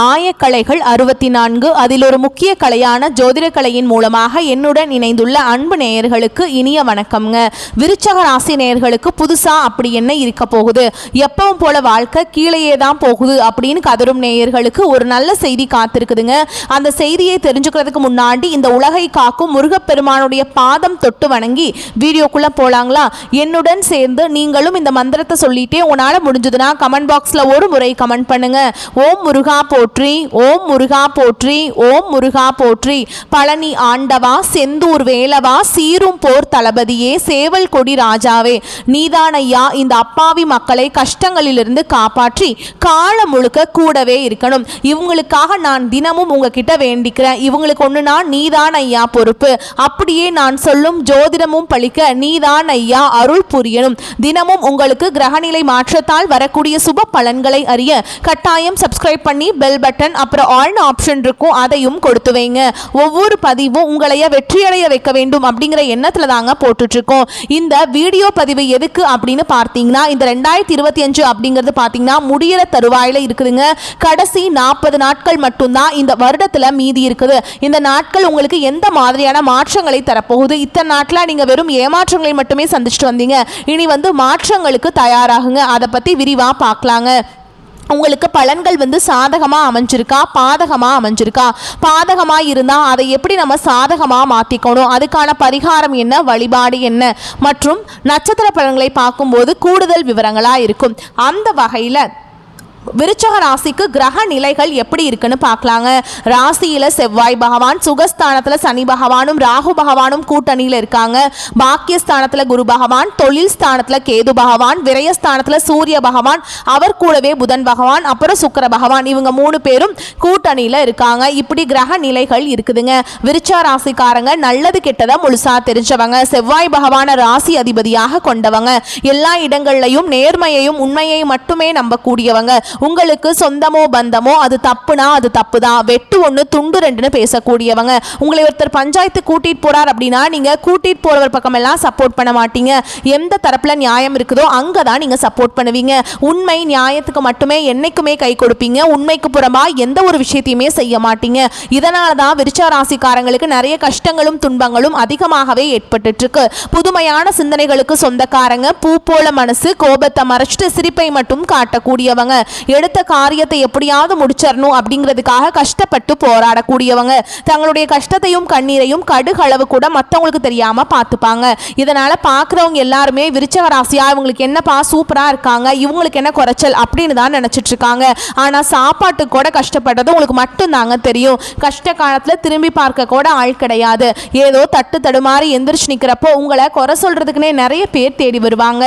ஆயக்கலைகள் 64. அதில் ஒரு முக்கிய கலையான ஜோதிட கலையின் மூலமாக என்னுடன் இணைந்துள்ள அன்பு நேயர்களுக்கு இனிய வணக்கம்ங்க. விருச்சக ராசி நேயர்களுக்கு புதுசா அப்படி என்ன இருக்க போகுது, எப்பவும் போல வாழ்க்கை கீழேயே தான் போகுது அப்படின்னு கதரும் நேயர்களுக்கு ஒரு நல்ல செய்தி காத்திருக்குதுங்க. அந்த செய்தியை தெரிஞ்சுக்கிறதுக்கு முன்னாடி இந்த உலகை காக்கும் முருகப்பெருமானுடைய பாதம் தொட்டு வணங்கி வீடியோக்குள்ள போலாங்களா? என்னுடன் சேர்ந்து நீங்களும் இந்த மந்திரத்தை சொல்லிட்டே உன்னால முடிஞ்சதுன்னா கமெண்ட் பாக்ஸ்ல ஒரு முறை கமெண்ட் பண்ணுங்க. ஓம் முருகா போற்றி, ஓம் முருகா போற்றி, ஓம் முருகா போற்றி. பழனி ஆண்டவா, செந்தூர் வேலவா, சீரும் போர் தளபதியே, சேவல் கொடி ராஜாவே, நீதானையா இந்த அப்பாவி மக்களை கஷ்டங்களிலிருந்து காப்பாற்றி காலம் முழுக்க கூடவே இருக்கணும். இவங்களுக்காக நான் தினமும் உங்ககிட்ட வேண்டிக்கிறேன். இவங்களுக்கு ஒண்ணுனா நீதான் ஐயா பொறுப்பு. அப்படியே நான் சொல்லும் ஜோதிடமும் பழிக்க நீதான் ஐயா அருள் புரியணும். தினமும் உங்களுக்கு கிரகநிலை மாற்றத்தால் வரக்கூடிய சுப பலன்களை அறிய கட்டாயம் சப்ஸ்கிரைப் பண்ணி பெல் பட்டன் அப்புறம் ஆல் ஆப்ஷன் இருக்கும், அதையும் கொடுத்து வைங்க. ஒவ்வொரு பதிவும் உங்களைய வெற்றியடைய வைக்க வேண்டும் அப்படிங்கிற எண்ணத்துல தாங்க போட்டுட்டு இருக்கோம். இந்த வீடியோ பதிவு எதுக்கு அப்படின்னு பார்த்தீங்கன்னா, இந்த 2025 அப்படிங்கிறது பார்த்தீங்கன்னா முடியிற தருவாயில இருக்குதுங்க. கடைசி 40 நாட்கள் மட்டும்தான் இந்த வருடத்துல மீதி இருக்குது. இந்த நாட்கள் உங்களுக்கு எந்த மாதிரியான மாற்றங்களை தரப்போகுது? இத்தனை நாட்களா நீங்க வெறும் ஏமாற்றங்களை மட்டுமே சந்திச்சுட்டு வந்தீங்க. இனி மாற்றங்களுக்கு தயாராகுங்க. அதை பத்தி விரிவா பார்க்கலாங்க. உங்களுக்கு பலன்கள் சாதகமாக அமைஞ்சிருக்கா, பாதகமாக அமைஞ்சிருக்கா? பாதகமாக இருந்தால் அதை எப்படி நம்ம சாதகமாக மாற்றிக்கணும், அதுக்கான பரிகாரம் என்ன, வழிபாடு என்ன, மற்றும் நட்சத்திர பலன்களை பார்க்கும்போது கூடுதல் விவரங்களாக இருக்கும். அந்த வகையில் விருச்சக ராசிக்கு கிரக நிலைகள் எப்படி இருக்குன்னு பார்க்கலாங்க. ராசியில செவ்வாய் பகவான், சுகஸ்தானத்துல சனி பகவானும் ராகு பகவானும் கூட்டணியில இருக்காங்க. பாக்கியஸ்தானத்துல குரு பகவான், தொழில் ஸ்தானத்துல கேது பகவான், விரயஸ்தானத்துல சூரிய பகவான், அவர் கூடவே புதன் பகவான், அப்புறம் சுக்கிர பகவான், இவங்க 3 பேரும் கூட்டணியில இருக்காங்க. இப்படி கிரக நிலைகள் இருக்குதுங்க. விருச்சக ராசிக்காரங்க நல்லது கெட்டதை முழுசா தெரிஞ்சவங்க, செவ்வாய் பகவான ராசி அதிபதியாக கொண்டவங்க, எல்லா இடங்கள்லையும் நேர்மையையும் உண்மையை மட்டுமே நம்பக்கூடியவங்க. உங்களுக்கு சொந்தமோ பந்தமோ அது தப்புனா அது தப்பு தான், வெட்டு ஒன்று துண்டு ரெண்டுன்னு பேசக்கூடியவங்க. உங்களை ஒருத்தர் பஞ்சாயத்து கூட்டிட்டு போறார் அப்படின்னா நீங்க கூட்டிட்டு போறவர் பக்கம் எல்லாம் சப்போர்ட் பண்ண மாட்டீங்க. எந்த தரப்புல நியாயம் இருக்குதோ அங்கதான் நீங்க சப்போர்ட் பண்ணுவீங்க. உண்மை நியாயத்துக்கு மட்டுமே என்னைக்குமே கை கொடுப்பீங்க. உண்மைக்கு புறமா எந்த ஒரு விஷயத்தையுமே செய்ய மாட்டீங்க. இதனால தான் விருச்சக ராசிக்காரங்களுக்கு நிறைய கஷ்டங்களும் துன்பங்களும் அதிகமாகவே ஏற்பட்டு இருக்கு. புதுமையான சிந்தனைகளுக்கு சொந்தக்காரங்க, பூ போல மனசு, கோபத்தை மறைச்சிட்டு சிரிப்பை மட்டும் காட்டக்கூடியவங்க, எடுத்த காரியத்தை எப்படியாவது முடிச்சிடணும் அப்படிங்கிறதுக்காக கஷ்டப்பட்டு போராடக்கூடியவங்க, தங்களுடைய கஷ்டத்தையும் கண்ணீரையும் கடுகளவு கூட மற்றவங்களுக்கு தெரியாம பார்த்துப்பாங்க. இதனால பார்க்குறவங்க எல்லாருமே விருச்சக ராசியா இவங்களுக்கு என்னப்பா சூப்பரா இருக்காங்க, இவங்களுக்கு என்ன குறைச்சல் அப்படின்னு தான் நினைச்சிட்டு இருக்காங்க. ஆனா சாப்பாட்டுக்கு கூட கஷ்டப்பட்டது உங்களுக்கு மட்டும்தாங்க தெரியும். கஷ்ட காலத்துல திரும்பி பார்க்க கூட ஆள் கிடையாது. ஏதோ தட்டு தடுமாறி எந்திரிச்சு நிக்கிறப்போ உங்களை குறை சொல்றதுக்குன்னே நிறைய பேர் தேடி வருவாங்க.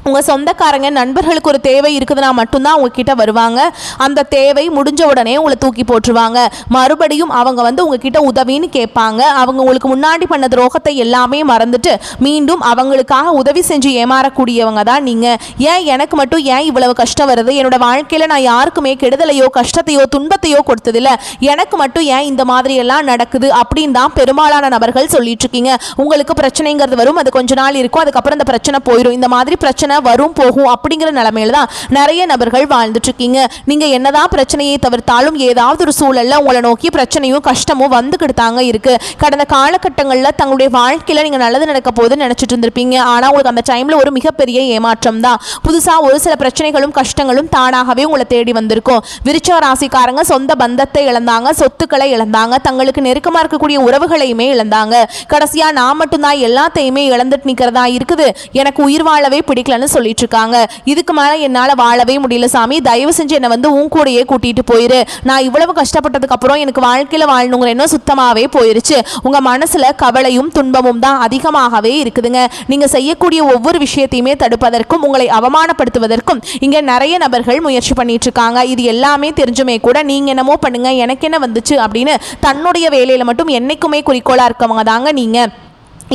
உங்கள் சொந்தக்காரங்க நண்பர்களுக்கு ஒரு தேவை இருக்குதுன்னா மட்டும்தான் உங்ககிட்ட வருவாங்க. அந்த தேவை முடிஞ்ச உடனே உங்களை தூக்கி போட்டுருவாங்க. மறுபடியும் அவங்க உங்ககிட்ட உதவின்னு கேட்பாங்க. அவங்க உங்களுக்கு முன்னாடி பண்ண துரோகத்தை எல்லாமே மறந்துட்டு மீண்டும் அவங்களுக்காக உதவி செஞ்சு ஏமாறக்கூடியவங்க தான் நீங்கள். ஏன் எனக்கு மட்டும் ஏன் இவ்வளவு கஷ்டம் வருது, என்னோட வாழ்க்கையில் நான் யாருக்குமே கெடுதலையோ கஷ்டத்தையோ துன்பத்தையோ கொடுத்ததில்ல, எனக்கு மட்டும் ஏன் இந்த மாதிரி எல்லாம் நடக்குது அப்படின்னு தான் பெரும்பாலான நபர்கள் சொல்லிட்டு இருக்கீங்க. உங்களுக்கு பிரச்சனைங்கிறது வரும், அது கொஞ்ச நாள் இருக்கும், அதுக்கப்புறம் இந்த பிரச்சனை போயிடும். இந்த மாதிரி பிரச்சனை வரும் போகும் அப்படிங்கிற நிலைமையில தான் நிறைய நபர்கள் வாழ்ந்துட்டு இருக்கீங்க. நீங்க என்னதான் பிரச்சனையை தவிர்த்தாலும் ஏதாவது ஒரு சூழல்ல உங்களை நோக்கி பிரச்சனையும் கஷ்டமும் வந்துகிட்டு தாங்க இருக்கு. கடந்த காலகட்டங்களில் தங்களுடைய வாழ்க்கையில நீங்க நல்லது நடக்க போது நினைச்சிட்டு இருந்திருப்பீங்க. ஆனா உங்களுக்கு அந்த டைம்ல ஒரு மிகப்பெரிய ஏமாற்றம் தான். புதுசா ஒரு சில பிரச்சனைகளும் கஷ்டங்களும் தானாகவே உங்களை தேடி வந்திருக்கும். விருச்சக ராசிக்காரங்க சொந்த பந்தத்தை இழந்தாங்க, சொத்துக்களை இழந்தாங்க, தங்களுக்கு நெருக்கமா இருக்கக்கூடிய உறவுகளையுமே இழந்தாங்க. கடைசியா நான் மட்டும்தான் எல்லாத்தையுமே இழந்துட்டு நிக்கிறதா இருக்குது, எனக்கு உயிர் வாழவே பிடிக்கலன்னு சொல்லிட்டு இருக்காங்க. இதுக்கு மேல என்னால வாழவே முடியல சாமி, தயவு செஞ்சு என்ன உன் கூடயே கூட்டிட்டு போயிரு. நான் இவ்வளவு கஷ்டப்பட்டதுக்கு அப்புறம் எனக்கு வாழ்க்கையில வாழணுங்கிற எண்ணம் சுத்தமாவே போயிருச்சு. உங்க மனசுல கவலையும் துன்பமும் தான் அதிகமாகவே இருக்குதுங்க. நீங்க செய்யக்கூடிய ஒவ்வொரு விஷயத்தையுமே தடுப்பதற்கும் உங்களை அவமானப்படுத்துவதற்கும் இங்க நிறைய நபர்கள் முயற்சி பண்ணிட்டு இருக்காங்க. இது எல்லாமே தெரிஞ்சுமே கூட நீங்க என்னமோ பண்ணுங்க, எனக்கு என்ன வந்துச்சு அப்படின்னு தன்னுடைய வேலையில மட்டும் என்னைக்குமே குறிக்கோளா இருக்கவங்க தாங்க நீங்க.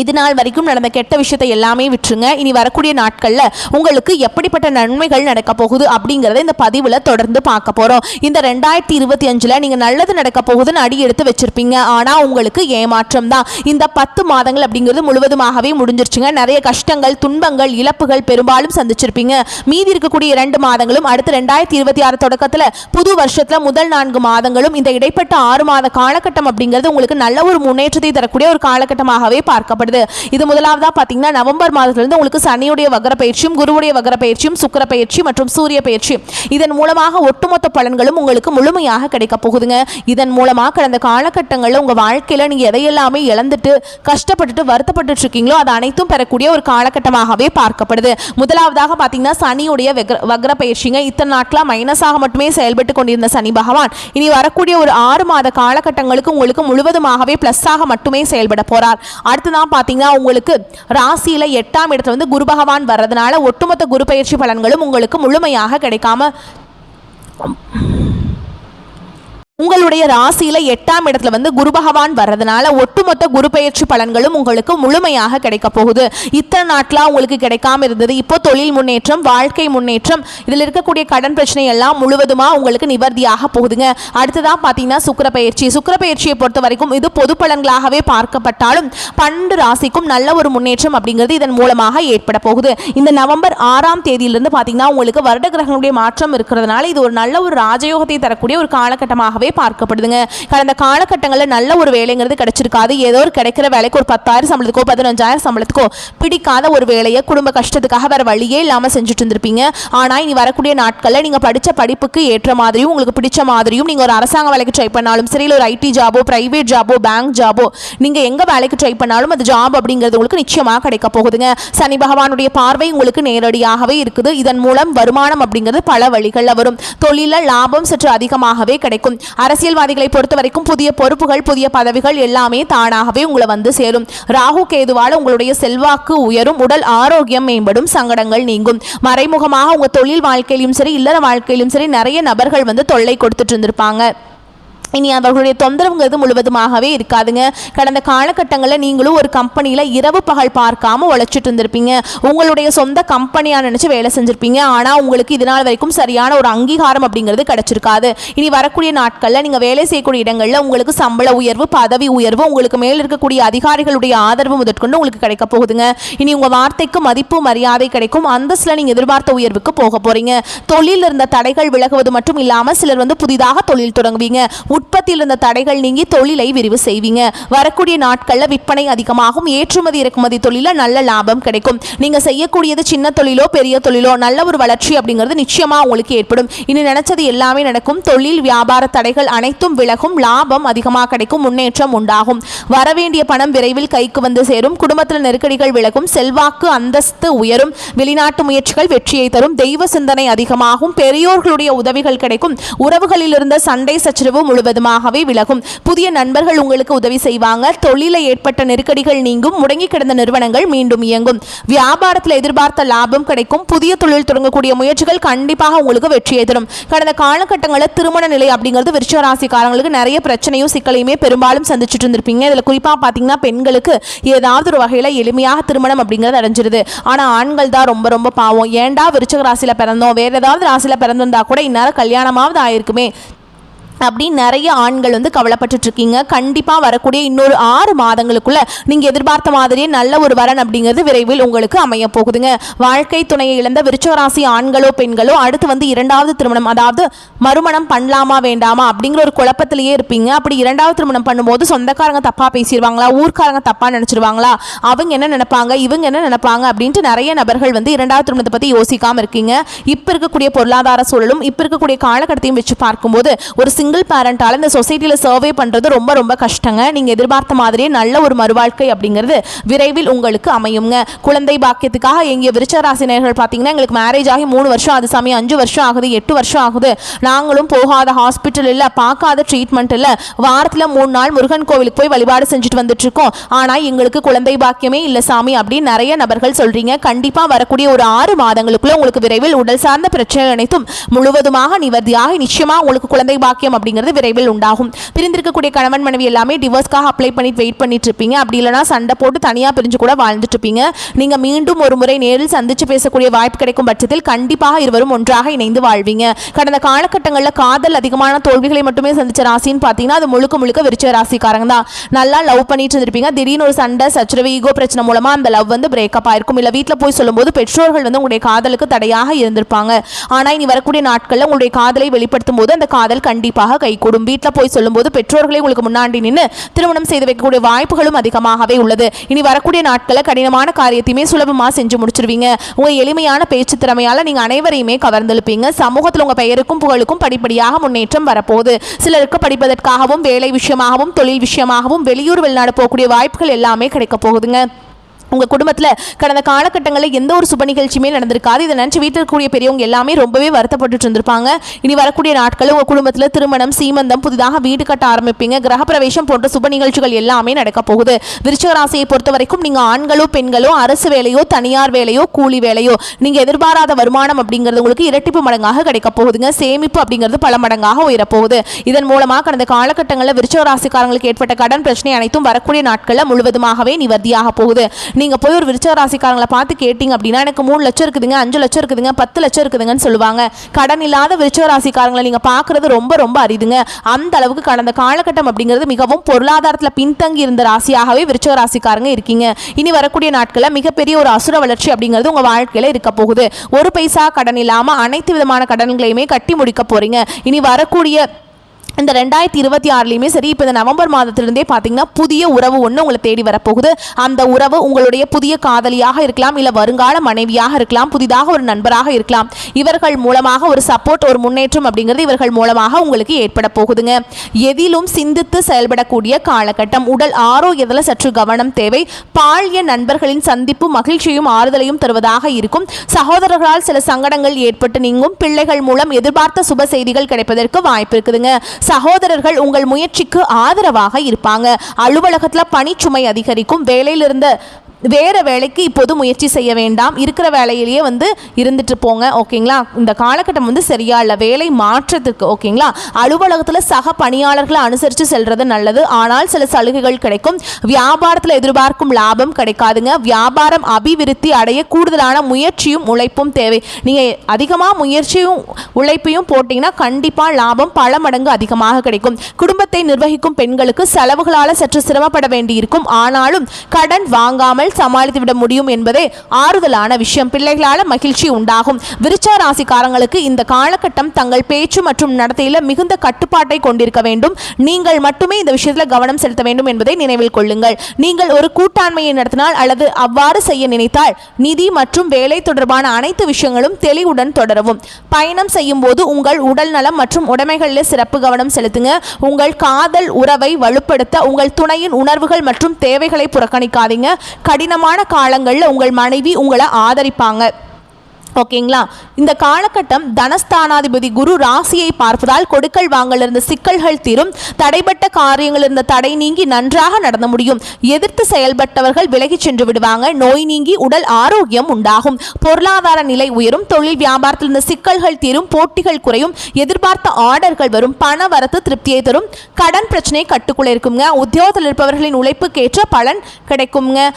இது நாள் வரைக்கும் நடந்த கெட்ட விஷயத்தை எல்லாமே விட்டுருங்க. இனி வரக்கூடிய நாட்களில் உங்களுக்கு எப்படிப்பட்ட நன்மைகள் நடக்க போகுது அப்படிங்கிறத இந்த பதிவில் தொடர்ந்து பார்க்க போகிறோம். இந்த 2025 நீங்கள் நல்லது நடக்க போகுதுன்னு அடி எடுத்து வச்சிருப்பீங்க. ஆனால் உங்களுக்கு ஏமாற்றம் தான். இந்த 10 மாதங்கள் அப்படிங்கிறது முழுவதுமாகவே முடிஞ்சிருச்சுங்க. நிறைய கஷ்டங்கள், துன்பங்கள், இழப்புகள் பெரும்பாலும் சந்திச்சிருப்பீங்க. மீதி இருக்கக்கூடிய 2 மாதங்களும் அடுத்து 2026 தொடக்கத்தில் புது வருஷத்தில் முதல் 4 மாதங்களும் இந்த இடைப்பட்ட 6 மாத காலகட்டம் அப்படிங்கிறது உங்களுக்கு நல்ல ஒரு முன்னேற்றத்தை தரக்கூடிய ஒரு காலகட்டமாகவே பார்க்கப்படுது. இது முதலாவதா பாத்தீங்கன்னா நவம்பர் மாதத்திலிருந்து உங்களுக்கு சனியுடைய வக்ர பயிற்சியும், குருவுடைய வக்ர பயிற்சியும், சுக்கிர பயிற்சி மற்றும் சூரிய பயிற்சி, இதன் மூலமாக ஒட்டுமொத்த பலன்களும் உங்களுக்கு முழுமையாக கிடைக்க போகுதுங்க. இதன் மூலமாக கடந்த காலகட்டங்களில் உங்க வாழ்க்கையில நீங்க எதையெல்லாமே இழந்துட்டு கஷ்டப்பட்டுட்டு வருத்தப்பட்டு இருக்கீங்களோ அது அனைத்தும் பெறக்கூடிய ஒரு காலகட்டமாகவே பார்க்கப்படுது. முதலாவதாக பாத்தீங்கன்னா சனியுடைய வக்ர பயிற்சிங்க. இத்தனை நாட்களா மைனஸாக மட்டுமே செயல்பட்டு கொண்டிருந்த சனி பகவான் இனி வரக்கூடிய ஒரு 6 மாத காலகட்டங்களுக்கு உங்களுக்கு முழுவதுமாகவே பிளஸ்ஸாக மட்டுமே செயல்பட போறார். அடுத்துதான் பாத்தீங்கன்னா உங்களுக்கு ராசியில 8ஆம் இடத்துல வந்து குரு பகவான் வர்றதுனால ஒட்டுமொத்த குரு பயிற்சி பலன்களும் உங்களுக்கு முழுமையாக கிடைக்காம உங்களுடைய ராசியில 8ஆம் இடத்துல வந்து குரு பகவான் வர்றதுனால ஒட்டுமொத்த குரு பயிற்சி பலன்களும் உங்களுக்கு முழுமையாக கிடைக்க போகுது. இத்தனை நாட்களா உங்களுக்கு கிடைக்காம இருந்தது, இப்போ தொழில் முன்னேற்றம், வாழ்க்கை முன்னேற்றம், இதில் இருக்கக்கூடிய கடன் பிரச்சனை எல்லாம் முழுவதுமா உங்களுக்கு நிவர்த்தியாக போகுதுங்க. அடுத்ததான் பாத்தீங்கன்னா சுக்கிர பயிற்சி. சுக்கிர பயிற்சியை பொறுத்த வரைக்கும் இது பொது பலன்களாகவே பார்க்கப்பட்டாலும் 12 ராசிக்கும் நல்ல ஒரு முன்னேற்றம் அப்படிங்கிறது இதன் மூலமாக ஏற்பட போகுது. இந்த நவம்பர் 6ஆம் தேதியிலிருந்து பாத்தீங்கன்னா உங்களுக்கு வருட கிரகங்களுடைய மாற்றம் இருக்கிறதுனால இது ஒரு நல்ல ஒரு ராஜயோகத்தை தரக்கூடிய ஒரு காலகட்டமாகவே பார்க்கப்படுதுங்க. கடந்த காலகட்டங்களில் நல்ல ஒரு வேலைங்கிறது கிடைச்சிருக்காது. ஏதோ ஒரு கிடைக்கிற வேலைக்கு ஒரு 10,000 சம்பளத்துக்கோ 15,000 சம்பளத்துக்கோ பிடிக்காத ஒரு வேலையை குடும்ப கஷ்டத்துக்காக வேற வழியே இல்லாமல் செஞ்சுட்டு இருந்திருப்பீங்க. ஆனால் இனி வரக்கூடிய நாட்களில் நீங்கள் படித்த படிப்புக்கு ஏற்ற மாதிரியும் உங்களுக்கு பிடிச்ச மாதிரியும் நீங்கள் ஒரு அரசாங்க வேலைக்கு ட்ரை பண்ணாலும் சரி, இல்லை ஒரு ஐடி ஜாபோ, பிரைவேட் ஜாபோ, பேங்க் ஜாபோ, நீங்கள் எங்கே வேலைக்கு ட்ரை பண்ணாலும் அது ஜாப் அப்படிங்கிறது உங்களுக்கு நிச்சயமாக கிடைக்க போகுதுங்க. சனி பகவானுடைய பார்வை உங்களுக்கு நேரடியாகவே இருக்குது. இதன் மூலம் வருமானம் அப்படிங்கிறது பல வழிகளில் வரும். தொழிலில் லாபம் சற்று அதிகமாகவே கிடைக்கும். அரசியல்வாதிகளை பொறுத்த வரைக்கும் புதிய பொறுப்புகள், புதிய பதவிகள் எல்லாமே தானாகவே உங்களை வந்து சேரும். ராகு கேதுவால உங்களுடைய செல்வாக்கு உயரும், உடல் ஆரோக்கியம் மேம்படும், சங்கடங்கள் நீங்கும். மறைமுகமாக உங்க தொழில் வாழ்க்கையிலும் சரி, இல்லற வாழ்க்கையிலும் சரி நிறைய நபர்கள் வந்து தொல்லை கொடுத்துட்டு இருந்திருப்பாங்க. இனி அவர்களுடைய தொந்தரவுங்கிறது முழுவதுமாகவே இருக்காதுங்க. கடந்த காலகட்டங்களில் நீங்களும் ஒரு கம்பெனியில் இரவு பகல் பார்க்காம உழைச்சிட்டு இருந்திருப்பீங்க. உங்களுடைய சொந்த கம்பெனியாக நினச்சி வேலை செஞ்சுருப்பீங்க. ஆனால் உங்களுக்கு இதனால் வரைக்கும் சரியான ஒரு அங்கீகாரம் அப்படிங்கிறது கிடைச்சிருக்காது. இனி வரக்கூடிய நாட்களில் நீங்கள் வேலை செய்யக்கூடிய இடங்களில் உங்களுக்கு சம்பள உயர்வு, பதவி உயர்வு, உங்களுக்கு மேல் இருக்கக்கூடிய அதிகாரிகளுடைய ஆதரவு முதற்கொண்டு உங்களுக்கு கிடைக்க போகுதுங்க. இனி உங்கள் வார்த்தைக்கு மதிப்பு, மரியாதை கிடைக்கும். அந்தஸ்தில் நீங்கள் எதிர்பார்த்த உயர்வுக்கு போக போறீங்க. தொழில் இருந்த தடைகள் விலகுவது மட்டும் இல்லாமல் சிலர் வந்து புதிதாக தொழில் தொடங்குவீங்க. உற்பத்தியில் இருந்த தடைகள் நீங்கி தொழிலை விரிவு செய்வீங்க. வரக்கூடிய நாட்களில் விற்பனை அதிகமாகும். ஏற்றுமதி இறக்குமதி தொழில நல்ல லாபம் கிடைக்கும். நீங்க செய்யக்கூடியது சின்ன தொழிலோ பெரிய தொழிலோ நல்ல ஒரு வளர்ச்சி அப்படிங்கிறது நிச்சயமா உங்களுக்கு ஏற்படும். இனி நினைச்சது எல்லாமே நடக்கும். தொழில் வியாபார தடைகள் அனைத்தும் விலகும். லாபம் அதிகமாக கிடைக்கும். முன்னேற்றம் உண்டாகும். வரவேண்டிய பணம் விரைவில் கைக்கு வந்து சேரும். குடும்பத்தில் நெருக்கடிகள் விலகும். செல்வாக்கு அந்தஸ்து உயரும். வெளிநாட்டு முயற்சிகள் வெற்றியை தரும். தெய்வ சிந்தனை அதிகமாகும். பெரியோர்களுடைய உதவிகள் கிடைக்கும். உறவுகளில் இருந்த சண்டை சச்சரவு முழுவதுமாகவே விலகும். புதிய நண்பர்கள் உங்களுக்கு உதவி செய்வாங்க. தொழிலை ஏற்பட்ட நெருக்கடிகள் நீங்கும். முடங்கி கிடந்த நிறுவனங்கள் மீண்டும் இயங்கும். வியாபாரத்தில் எதிர்பார்த்த லாபம் கிடைக்கும். புதிய தொழில் தொடங்கக்கூடிய முயற்சிகள் கண்டிப்பாக உங்களுக்கு வெற்றியை தரும். கடந்த காலகட்டங்களில் திருமண நிலை அப்படிங்கிறது விருச்சிக ராசிக்காரங்களுக்கு நிறைய பிரச்சனையும் சிக்கலையுமே பெரும்பாலும் சந்திச்சுட்டு இருந்திருப்பீங்க. இதில் குறிப்பாக பார்த்தீங்கன்னா பெண்களுக்கு ஏதாவது ஒரு வகையில் எளிமையாக திருமணம் அப்படிங்கிறது அடைஞ்சிருது. ஆனால் ஆண்கள் தான் ரொம்ப ரொம்ப பாவம். ஏண்டா விருச்சிக ராசியில் பிறந்தோம், வேற ஏதாவது ராசியில் பிறந்திருந்தா கூட இந்நேரம் கல்யாணமாவது ஆயிருக்குமே அப்படின்னு நிறைய ஆண்கள் வந்து கவலைப்பட்டு இருக்கீங்க. கண்டிப்பாக வரக்கூடிய இன்னொரு 6 மாதங்களுக்குள்ள நீங்க எதிர்பார்த்த மாதிரியே நல்ல ஒரு வரன் அப்படிங்கிறது விரைவில் உங்களுக்கு அமைய போகுதுங்க. வாழ்க்கை துணையை இழந்த விருச்சிக ராசி ஆண்களோ பெண்களோ அடுத்து வந்து 2வது திருமணம், அதாவது மறுமணம் பண்ணலாமா வேண்டாமா அப்படிங்கிற ஒரு குழப்பத்திலேயே இருப்பீங்க. அப்படி 2வது திருமணம் பண்ணும்போது சொந்தக்காரங்க தப்பா பேசிடுவாங்களா, ஊர்க்காரங்க தப்பா நினைச்சிருவாங்களா, அவங்க என்ன நினைப்பாங்க, இவங்க என்ன நினைப்பாங்க அப்படின்ட்டு நிறைய நபர்கள் வந்து 2வது திருமணத்தை பத்தி யோசிக்காம இருக்கீங்க. இப்ப இருக்கக்கூடிய பொருளாதார சூழலும் இப்ப இருக்கக்கூடிய காலகட்டத்தையும் வச்சு பார்க்கும்போது ஒரு சிங்கிள் பேரண்டால இந்த சொசைட்டில சர்வே பண்றது ரொம்ப ரொம்ப கஷ்டங்க. நீங்க எதிர்பார்த்த மாதிரியே நல்ல ஒரு மறுவாழ்க்கை அப்படிங்கிறது விரைவில் உங்களுக்கு அமையுங்க. குழந்தை பாக்கியத்துக்காக எங்க விருச்சிக ராசினர்கள் பாத்தீங்கன்னா எங்களுக்கு மேரேஜ் ஆகி 3 வருஷம் ஆகுது சாமி, 5 வருஷம் ஆகுது, 8 வருஷம் ஆகுது, நாங்களும் போகாத ஹாஸ்பிட்டல் இல்ல, பார்க்காத ட்ரீட்மெண்ட் இல்ல, வாரத்துல 3 நாள் முருகன் கோவிலுக்கு போய் வழிபாடு செஞ்சுட்டு வந்துட்டு இருக்கோம், ஆனா எங்களுக்கு குழந்தை பாக்கியமே இல்ல சாமி அப்படின்னு நிறைய நபர்கள் சொல்றீங்க. கண்டிப்பா வரக்கூடிய ஒரு 6 மாதங்களுக்குள்ள உங்களுக்கு விரைவில் உடல் சார்ந்த பிரச்சனை அனைத்தும் முழுவதுமாக நிவர்த்தியாகி நிச்சயமா உங்களுக்கு குழந்தை பாக்கியம் அப்படிங்கிறது விரைவில் உண்டாகும். பிரிந்திருக்கக்கூடிய கணவன் மனைவி எல்லாமே டிவோர்ஸ்க்காக அப்ளை பண்ணிட்டு வெயிட் பண்ணிட்டு இருப்பீங்க. அப்படி இல்லைனா சண்டை போட்டு தனியாக பிரிஞ்சு கூட வாழ்ந்துட்டு இருப்பீங்க. நீங்க மீண்டும் ஒரு முறை நேரில் சந்திச்சு பேசக்கூடிய வாய்ப்பு கிடைக்கும் பட்சத்தில் கண்டிப்பாக இருவரும் ஒன்றாக இணைந்து வாழ்வீங்க. கடந்த காலகட்டங்களில் காதல் அதிகமான தோல்விகளை மட்டுமே சந்திச்ச ராசின்னு பார்த்தீங்கன்னா அது முழுக்க முழுக்க விருச்சிக ராசிக்காரங்க தான். நல்லா லவ் பண்ணிட்டு இருந்திருப்பீங்க. திடீர்னு ஒரு சண்டை சச்சரவு ஈகோ பிரச்சனை மூலமா அந்த லவ் வந்து பிரேக்கப் ஆயிருக்கும். இல்ல வீட்டில் போய் சொல்லும்போது பெற்றோர்கள் வந்து உங்களுடைய காதலுக்கு தடையாக இருந்திருப்பாங்க. ஆனா இனி வரக்கூடிய நாட்களில் உங்களுடைய காதலை வெளிப்படுத்தும் போது அந்த காதல் கண்டிப்பாக கைகூடும். வீட்டில் போய் சொல்லும்போது பெற்றோர்களை உங்களுக்கு முன்னாடி நின்று திருமணம் செய்து வைக்கக்கூடிய வாய்ப்புகளும் அதிகமாகவே உள்ளது. இனி வரக்கூடிய நாட்களில் கடினமான காரியத்தையுமே சுலபமாக செஞ்சு முடிச்சிருவீங்க. உங்க எளிமையான பேச்சு திறமையால நீங்க அனைவரையுமே கவர்ந்தெழுப்பீங்க. சமூகத்தில் உங்க பெயருக்கும் புகழுக்கும் படிப்படியாக முன்னேற்றம் வரப்போகுது. சிலருக்கு படிப்பதற்காகவும் வேலை விஷயமாகவும் தொழில் விஷயமாகவும் வெளியூர் வெளிநாடு போகக்கூடிய வாய்ப்புகள் எல்லாமே கிடைக்க போகுதுங்க. உங்கள் குடும்பத்தில் கடந்த காலகட்டங்களில் எந்த ஒரு சுப நிகழ்ச்சியுமே நடந்திருக்காது. இதை நினச்சி வீட்டில் இருக்கக்கூடிய பெரியவங்க எல்லாமே ரொம்பவே வருத்தப்பட்டு இருந்திருப்பாங்க. இனி வரக்கூடிய நாட்களில் உங்கள் குடும்பத்தில் திருமணம் சீமந்தம் புதிதாக வீடு கட்ட ஆரம்பிப்பீங்க. கிரகப்பிரவேசம் போன்ற சுப நிகழ்ச்சிகள் எல்லாமே நடக்க போகுது. விருச்சிக ராசியை பொறுத்த வரைக்கும் நீங்கள் ஆண்களோ பெண்களோ அரசு வேலையோ தனியார் வேலையோ கூலி வேலையோ நீங்கள் எதிர்பாராத வருமானம் அப்படிங்கிறது உங்களுக்கு இரட்டிப்பு மடங்காக கிடைக்க போகுதுங்க. சேமிப்பு அப்படிங்கிறது பல மடங்காக உயரப்போகுது. இதன் மூலமாக கடந்த காலகட்டங்களில் விருச்சிக ராசிக்காரங்களுக்கு ஏற்பட்ட கடன் பிரச்சனை அனைத்தும் வரக்கூடிய நாட்களில் முழுவதுமாகவே நிவர்த்தியாக போகுது. நீங்க போய் ஒரு விருச்சிக ராசிக்காரங்களை பார்த்து கேட்டீங்க அப்படின்னா எனக்கு 3 லட்சம் இருக்குதுங்க 5 லட்சம் இருக்குதுங்க 10 லட்சம் இருக்குதுங்கன்னு சொல்லுவாங்க. கடன் இல்லாத விருச்சிக ராசிக்காரங்களை நீங்க பார்க்கறது ரொம்ப ரொம்ப அரிதுங்க. அந்த அளவுக்கு கடந்த காலகட்டம் அப்படிங்கிறது மிகவும் பொருளாதாரத்தில் பின்தங்கி இருந்த ராசியாகவே விருச்சிக ராசிக்காரங்க இருக்கீங்க. இனி வரக்கூடிய நாட்களில் மிகப்பெரிய ஒரு அசுர வளர்ச்சி அப்படிங்கிறது உங்க வாழ்க்கையில இருக்க போகுது. ஒரு பைசா கடன் இல்லாம அனைத்து விதமான கடன்களையுமே கட்டி முடிக்க போறீங்க. இனி வரக்கூடிய இந்த 2026லையுமே சரி, இப்போ இந்த நவம்பர் மாதத்திலிருந்தே பார்த்தீங்கன்னா புதிய உறவு ஒன்று உங்களை தேடி வரப்போகுது. அந்த உறவு உங்களுடைய புதிய காதலியாக இருக்கலாம், இல்லை வருங்கால மனைவியாக இருக்கலாம், புதிதாக ஒரு நண்பராக இருக்கலாம். இவர்கள் மூலமாக ஒரு சப்போர்ட் ஒரு முன்னேற்றம் அப்படிங்கிறது இவர்கள் மூலமாக உங்களுக்கு ஏற்பட போகுதுங்க. எதிலும் சிந்தித்து செயல்படக்கூடிய காலகட்டம். உடல் ஆரோக்கியத்தில் சற்று கவனம் தேவை. பாலிய நண்பர்களின் சந்திப்பு மகிழ்ச்சியும் ஆறுதலையும் தருவதாக இருக்கும். சகோதரர்களால் சில சங்கடங்கள் ஏற்பட்டு நீங்கும். பிள்ளைகள் மூலம் எதிர்பார்த்த சுப செய்திகள் கிடைப்பதற்கு வாய்ப்பு இருக்குதுங்க. சகோதரர்கள் உங்கள் முயற்சிக்கு ஆதரவாக இருப்பாங்க. அலுவலகத்தில் பணிச்சுமை அதிகரிக்கும். வேலையிலிருந்த வேற வேலைக்கு இப்போது முயற்சி செய்ய வேண்டாம். இருக்கிற வேலையிலேயே இருந்துட்டு போங்க. ஓகேங்களா? இந்த காலகட்டம் சரியா இல்லை. வேலை மாற்றத்துக்கு ஓகேங்களா? அலுவலகத்தில் சக பணியாளர்களை அனுசரித்து செல்றது நல்லது. ஆனால் சில சலுகைகள் கிடைக்கும். வியாபாரத்தில் எதிர்பார்க்கும் லாபம் கிடைக்காதுங்க. வியாபாரம் அபிவிருத்தி அடைய கூடுதலான முயற்சியும் உழைப்பும் தேவை. நீங்கள் அதிகமாக முயற்சியும் உழைப்பையும் போட்டிங்கன்னா கண்டிப்பாக லாபம் பல மடங்கு அதிகமாக கிடைக்கும். குடும்பத்தை நிர்வகிக்கும் பெண்களுக்கு செலவுகளால் சற்று சிரமப்பட வேண்டியிருக்கும். ஆனாலும் கடன் வாங்காமல் சமாளித்து விட முடியும் என்பதே ஆறுதலான விஷயம். பிள்ளைகளால் மகிழ்ச்சி உண்டாகும். விருச்சிக ராசிக்காரங்களுக்கு இந்த காலகட்டம் தங்கள் பேச்சு மற்றும் நடத்தையில் மிகுந்த கட்டுப்பாட்டை கொண்டிருக்க வேண்டும். நீங்கள் மட்டுமே இந்த விஷயத்தில் கவனம் செலுத்த வேண்டும் என்பதை நினைவில் கொள்ளுங்கள். நீங்கள் ஒரு கூட்டாண்மையை நடத்தினால் அல்லது அவ்வாறு செய்ய நினைத்தால் நிதி மற்றும் வேலை தொடர்பான அனைத்து விஷயங்களும் தெளிவுடன் தொடரவும். பயணம் செய்யும் போது உங்கள் உடல் நலம் மற்றும் உடைமைகளில் சிறப்பு கவனம் செலுத்துங்க. உங்கள் காதல் உறவை வலுப்படுத்த உங்கள் துணையின் உணர்வுகள் மற்றும் தேவைகளை புறக்கணிக்காதீங்க. கடினமான காலங்களில் உங்கள் மனைவி உங்களை ஆதரிப்பாங்க. ஓகேங்களா? இந்த காலகட்டம் தனஸ்தானாதிபதி குரு ராசியை பார்ப்பதால் கொடுக்கல் வாங்கல் இருந்த சிக்கல்கள் தீரும். தடைப்பட்ட காரியங்கள் இருந்த தடை நீங்கி நன்றாக நடந்து முடியும். எதிர்த்து செயல்பட்டவர்கள் விலகி சென்று விடுவாங்க. நோய் நீங்கி உடல் ஆரோக்கியம் உண்டாகும். பொருளாதார நிலை உயரும். தொழில் வியாபாரத்தில் இருந்த சிக்கல்கள் தீரும். போட்டிகள் குறையும். எதிர்பார்த்த ஆர்டர்கள் வரும். பண வரத்து திருப்தியை தரும். கடன் பிரச்சனை கட்டுக்குள்ள இருக்குங்க. உத்தியோகத்தில் இருப்பவர்களின் உழைப்புக்கேற்ற பலன் கிடைக்குங்க.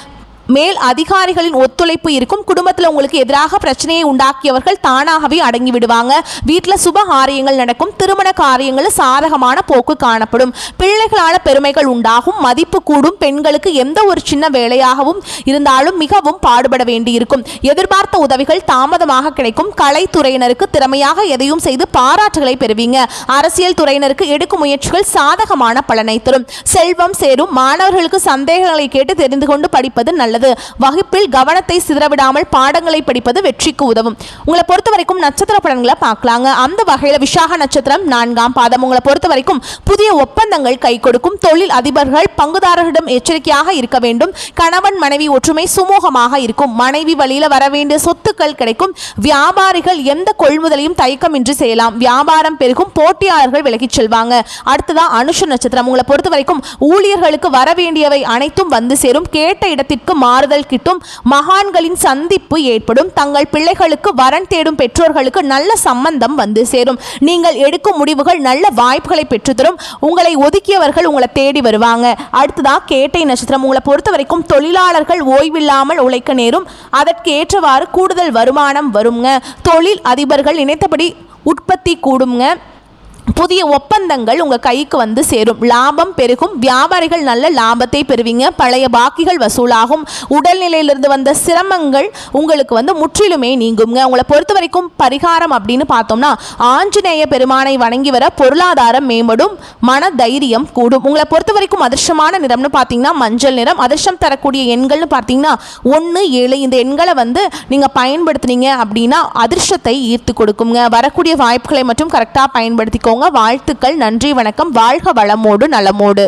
மேல் அதிகாரிகளின் ஒத்துழைப்பு இருக்கும். குடும்பத்தில் உங்களுக்கு எதிராக பிரச்சனையை உண்டாக்கியவர்கள் தானாகவே அடங்கி விடுவாங்க. வீட்டில் சுப காரியங்கள் நடக்கும். திருமண காரியங்களில் சாதகமான போக்கு காணப்படும். பிள்ளைகளால் பெருமைகள் உண்டாகும். மதிப்பு கூடும். பெண்களுக்கு எந்த ஒரு சின்ன வேலையாகவும் இருந்தாலும் மிகவும் பாடுபட வேண்டியிருக்கும். எதிர்பார்த்த உதவிகள் தாமதமாக கிடைக்கும். கலைத்துறையினருக்கு திறமையாக எதையும் செய்து பாராட்டுகளை பெறுவீங்க. அரசியல் துறையினருக்கு எடுக்கும் முயற்சிகள் சாதகமான பலனை தரும். செல்வம் சேரும். மாணவர்களுக்கு சந்தேகங்களை கேட்டு தெரிந்து கொண்டு படிப்பது நல்லது. வகுப்பில் கவனத்தை சிதறவிடாமல் பாடங்களை படிப்பது வெற்றிக்கு உதவும். உங்களை பொறுத்த வரைக்கும் நட்சத்திர பலன்களை பார்க்கலாங்க. அந்த வகையில் விசாக நட்சத்திரம் 4ஆம் பாதம். உங்களை பொறுத்த வரைக்கும் புதிய ஒப்பந்தங்கள் கை கொடுக்கும். தொழில் அதிபர்கள் பங்குதாரர்களிடம் எச்சரிக்கையாக இருக்க வேண்டும். கணவன் மனைவி ஒற்றுமை சுமூகமாக இருக்கும். மனைவி வழியில் வர வேண்டிய சொத்துக்கள் கிடைக்கும். வியாபாரிகள் எந்த கொள்முதலையும் தயக்கமின்றி செய்யலாம். வியாபாரம் பெருகும். போட்டியாளர்கள் விலகிச் செல்வாங்க. அடுத்ததான் அனுஷ நட்சத்திரம். உங்களை பொறுத்த வரைக்கும் ஊழியர்களுக்கு வர வேண்டியவை அனைத்தும் வந்து சேரும். கேட்ட இடத்திற்கு ஆறுதல் கிட்டும், மகான்களின் சந்திப்பு ஏற்படும், தங்கள் பிள்ளைகளுக்கு வரன் தேடும் பெற்றோர்களுக்கு நல்ல சம்பந்தம் வந்து சேரும், நீங்கள் எடுக்கும் முடிவுகள் நல்ல வாய்ப்புகளை பெற்றுத்தரும், உங்களை ஒதுக்கியவர்கள் உங்களை தேடி வருவாங்க. அடுத்ததா கேட்டை நட்சத்திரம். உங்களை பொறுத்த வரைக்கும் தொழிலாளர்கள் ஓய்வில்லாமல் உழைக்க நேரும், அதற்கு ஏற்றவாறு கூடுதல் வருமானம் வருங்க. தொழில் அதிபர்கள் நினைத்தபடி உற்பத்தி கூடுங்க. புதிய ஒப்பந்தங்கள் உங்கள் கைக்கு வந்து சேரும், லாபம் பெருகும், வியாபாரிகள் நல்ல லாபத்தை பெறுவீங்க, பழைய பாக்கிகள் வசூலாகும், உடல்நிலையிலிருந்து வந்த சிரமங்கள் உங்களுக்கு வந்து முற்றிலுமே நீங்குங்க. உங்களை பொறுத்த வரைக்கும் பரிகாரம் அப்படின்னு பார்த்தோம்னா ஆஞ்சநேய பெருமானை வணங்கி வர பொருளாதாரம் மேம்படும், மன தைரியம் கூடும். உங்களை பொறுத்த வரைக்கும் அதிர்ஷ்டமான நிறம்னு பார்த்தீங்கன்னா மஞ்சள் நிறம். அதிர்ஷ்டம் தரக்கூடிய எண்கள்னு பார்த்தீங்கன்னா 1, 7. இந்த எண்களை வந்து நீங்கள் பயன்படுத்தினீங்க அப்படின்னா அதிர்ஷ்டத்தை ஈர்த்து கொடுக்குங்க. வரக்கூடிய வாய்ப்புகளை மட்டும் கரெக்டாக பயன்படுத்திக்கோங்க. வாழ்த்துக்கள். நன்றி, வணக்கம். வாழ்க வளமோடு நலமோடு.